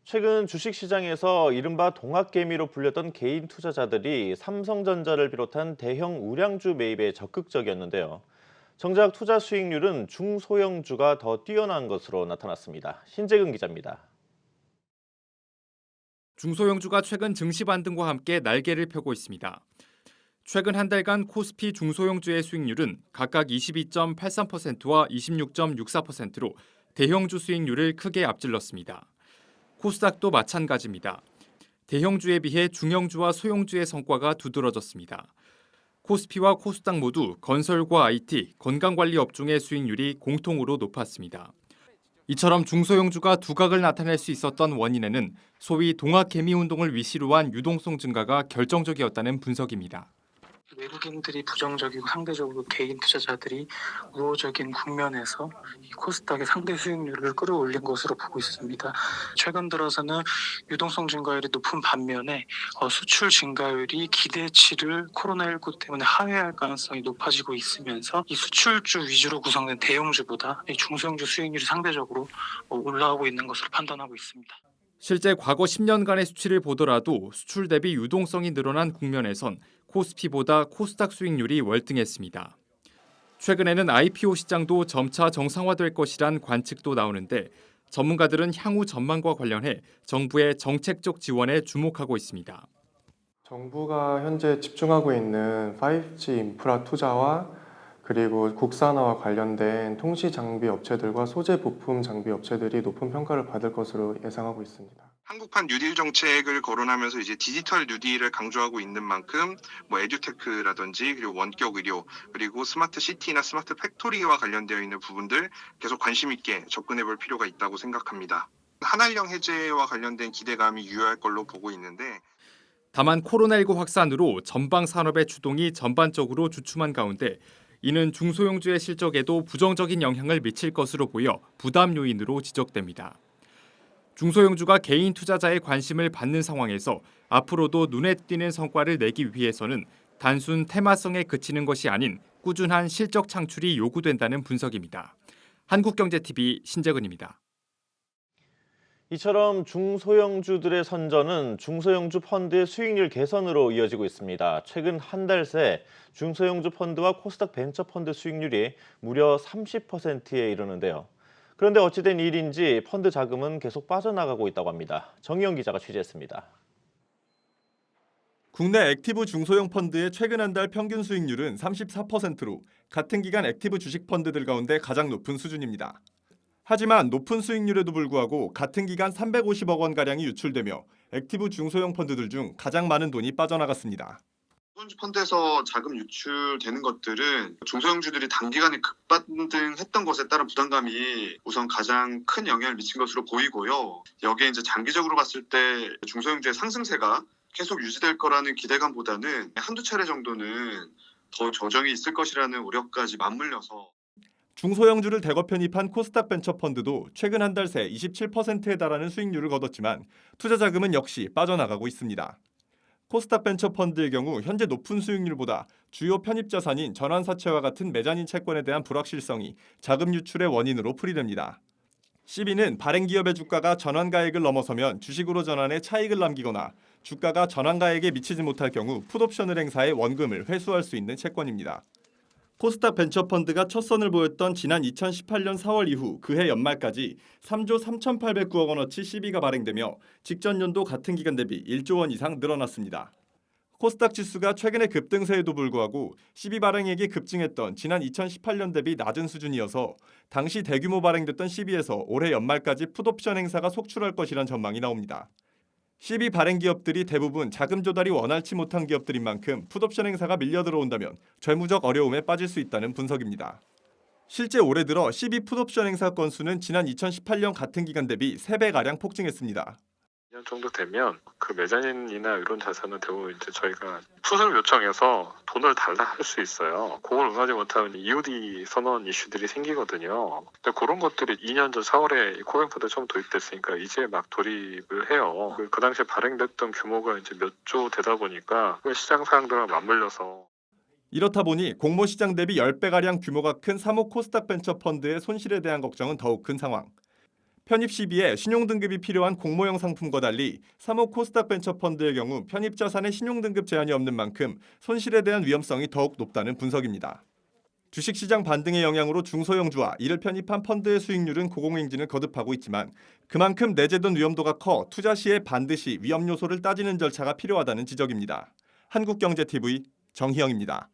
최근 주식시장에서 이른바 동학개미로 불렸던 개인 투자자들이 삼성전자를 비롯한 대형 우량주 매입에 적극적이었는데요. 정작 투자 수익률은 중소형주가 더 뛰어난 것으로 나타났습니다. 신재근 기자입니다. 중소형주가 최근 증시 반등과 함께 날개를 펴고 있습니다. 최근 한 달간 코스피 중소형주의 수익률은 각각 22.83%와 26.64%로 대형주 수익률을 크게 앞질렀습니다. 코스닥도 마찬가지입니다. 대형주에 비해 중형주와 소형주의 성과가 두드러졌습니다. 코스피와 코스닥 모두 건설과 IT, 건강관리 업종의 수익률이 공통으로 높았습니다. 이처럼 중소형주가 두각을 나타낼 수 있었던 원인에는 소위 동학개미 운동을 위시로 한 유동성 증가가 결정적이었다는 분석입니다. 외국인들이 부정적이고 상대적으로 개인 투자자들이 우호적인 국면에서 이 코스닥의 상대 수익률을 끌어올린 것으로 보고 있습니다. 최근 들어서는 유동성 증가율이 높은 반면에 수출 증가율이 기대치를 코로나19 때문에 하회할 가능성이 높아지고 있으면서 이 수출주 위주로 구성된 대형주보다 이 중소형주 수익률이 상대적으로 올라오고 있는 것으로 판단하고 있습니다. 실제 과거 10년간의 수치를 보더라도 수출 대비 유동성이 늘어난 국면에선 코스피보다 코스닥 수익률이 월등했습니다. 최근에는 IPO 시장도 점차 정상화될 것이란 관측도 나오는데 전문가들은 향후 전망과 관련해 정부의 정책적 지원에 주목하고 있습니다. 정부가 현재 집중하고 있는 5G 인프라 투자와 그리고 국산화와 관련된 통시 장비 업체들과 소재 부품 장비 업체들이 높은 평가를 받을 것으로 예상하고 있습니다. 한국판 뉴딜 정책을 거론하면서 이제 디지털 뉴딜을 강조하고 있는 만큼 에듀테크라든지 그리고 원격 의료 그리고 스마트 시티나 스마트 팩토리와 관련되어 있는 부분들 계속 관심 있게 접근해 볼 필요가 있다고 생각합니다. 한한령 해제와 관련된 기대감이 유효할 걸로 보고 있는데 다만 코로나19 확산으로 전방 산업의 주동이 전반적으로 주춤한 가운데 이는 중소형주의 실적에도 부정적인 영향을 미칠 것으로 보여 부담 요인으로 지적됩니다. 중소형주가 개인 투자자의 관심을 받는 상황에서 앞으로도 눈에 띄는 성과를 내기 위해서는 단순 테마성에 그치는 것이 아닌 꾸준한 실적 창출이 요구된다는 분석입니다. 한국경제TV 신재근입니다. 이처럼 중소형주들의 선전은 중소형주 펀드의 수익률 개선으로 이어지고 있습니다. 최근 한 달 새 중소형주 펀드와 코스닥 벤처펀드 수익률이 무려 30%에 이르는데요. 그런데 어찌된 일인지 펀드 자금은 계속 빠져나가고 있다고 합니다. 정의영 기자가 취재했습니다. 국내 액티브 중소형 펀드의 최근 한 달 평균 수익률은 34%로 같은 기간 액티브 주식 펀드들 가운데 가장 높은 수준입니다. 하지만 높은 수익률에도 불구하고 같은 기간 350억 원가량이 유출되며 액티브 중소형 펀드들 중 가장 많은 돈이 빠져나갔습니다. 소형주 펀드에서 자금 유출되는 것들은 중소형주들이 단기간에 급반등했던 것에 따른 부담감이 우선 가장 큰 영향을 미친 것으로 보이고요. 여기에 이제 장기적으로 봤을 때 중소형주의 상승세가 계속 유지될 거라는 기대감보다는 한두 차례 정도는 더 조정이 있을 것이라는 우려까지 맞물려서 중소형주를 대거 편입한 코스닥 벤처펀드도 최근 한 달 새 27%에 달하는 수익률을 거뒀지만 투자 자금은 역시 빠져나가고 있습니다. 코스닥 벤처펀드의 경우 현재 높은 수익률보다 주요 편입 자산인 전환사채와 같은 매장인 채권에 대한 불확실성이 자금 유출의 원인으로 풀이됩니다. CB는 발행 기업의 주가가 전환가액을 넘어서면 주식으로 전환해 차익을 남기거나 주가가 전환가액에 미치지 못할 경우 풋옵션을 행사해 원금을 회수할 수 있는 채권입니다. 코스닥 벤처펀드가 첫 선을 보였던 지난 2018년 4월 이후 그해 연말까지 3조 3,809억 원어치 CB가 발행되며 직전 연도 같은 기간 대비 1조 원 이상 늘어났습니다. 코스닥 지수가 최근의 급등세에도 불구하고 CB 발행액이 급증했던 지난 2018년 대비 낮은 수준이어서 당시 대규모 발행됐던 CB에서 올해 연말까지 풋옵션 행사가 속출할 것이란 전망이 나옵니다. CB 발행 기업들이 대부분 자금 조달이 원활치 못한 기업들인 만큼 풋옵션 행사가 밀려 들어온다면 재무적 어려움에 빠질 수 있다는 분석입니다. 실제 올해 들어 CB 풋옵션 행사 건수는 지난 2018년 같은 기간 대비 3배가량 폭증했습니다. 2년 정도 되면 그 매장인이나 이런 자산은 대부분 이제 저희가 푸을 요청해서 돈을 달라 할 수 있어요. 그걸 응하지 못하면 EOD 선언 이슈들이 생기거든요. 근데 그런 것들이 2년 전 4월에 코뱅펀드 처음 도입됐으니까 이제 막 돌입을 해요. 그 당시에 발행됐던 규모가 이제 몇 조 되다 보니까 시장 상황들과 맞물려서 이렇다 보니 공모 시장 대비 10배가량 규모가 큰 3호 코스닥 벤처펀드의 손실에 대한 걱정은 더욱 큰 상황. 편입 시비에 신용등급이 필요한 공모형 상품과 달리 3호 코스닥 벤처펀드의 경우 편입 자산에 신용등급 제한이 없는 만큼 손실에 대한 위험성이 더욱 높다는 분석입니다. 주식시장 반등의 영향으로 중소형주와 이를 편입한 펀드의 수익률은 고공행진을 거듭하고 있지만 그만큼 내재돈 위험도가 커 투자 시에 반드시 위험 요소를 따지는 절차가 필요하다는 지적입니다. 한국경제TV 정희영입니다.